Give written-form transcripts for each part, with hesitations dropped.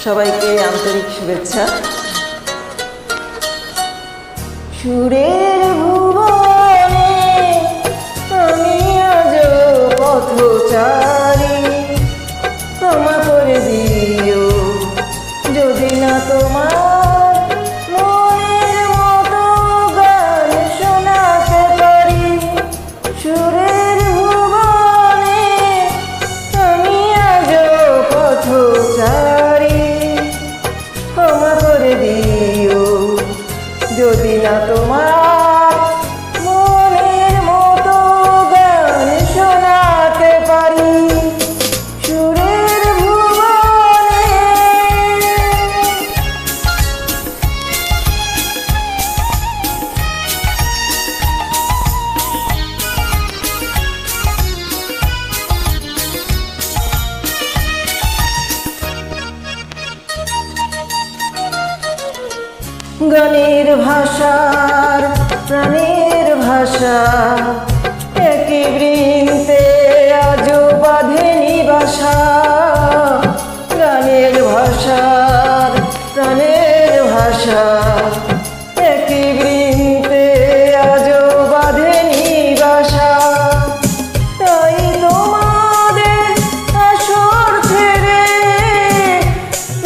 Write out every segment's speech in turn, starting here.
সবাইকে আন্তরিক শুভেচ্ছা। সুরের ভুবনে আমি আজ পথচারী, ক্ষমা করে দিও যদি না তোমার মনের মতো গান শোনাতে পারি। সুরের ভুবনে আমি আজ পথচারী, ক্ষমা করে দিও যদি না তোমার মনের মতো গান শোনাতে পারি। সুরের ভুবনে গানের ভাষার প্রাণের ভাষা একই বৃন্তে আজও বাঁধেনি বাসা। গানের ভাষার প্রাণের ভাষা একই বৃন্তে আজও বাঁধেনি বাসা। তাই তোমাদের আসর ছেড়ে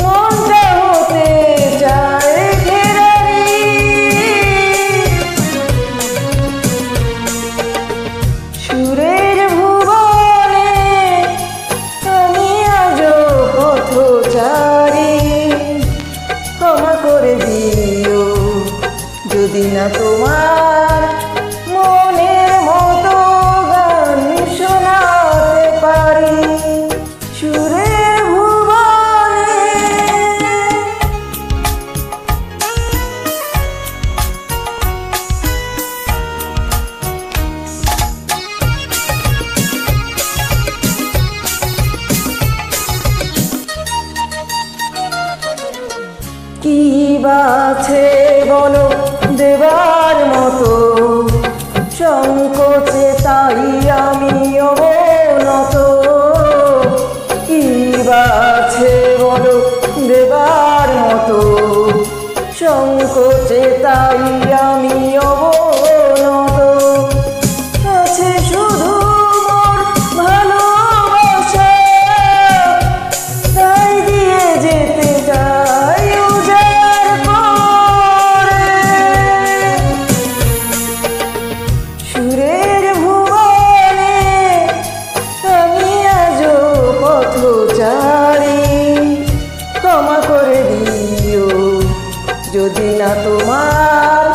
মনটা হতে চায় ঘেরারি। সুরের ভুবনে আমি আজও পথচারী, ক্ষমা করে দিও যদি না তোমার মনের মতো গান শোনাতে পারি। সুরের ভুবনে কি বাছে বলো দেবার মতো, সংকোচে তাই আমি অবনত। কি বাছে বলো দেবার মতো, সংকোচে তাই আমি অবনত। আছে শুধু মোর ভালোবাসা, তাই দিয়ে যেতে চাই উজাড় করে। সুরের ভুবনে আমি আজও পথচারী, ক্ষমা করে দিও যদি না তোমার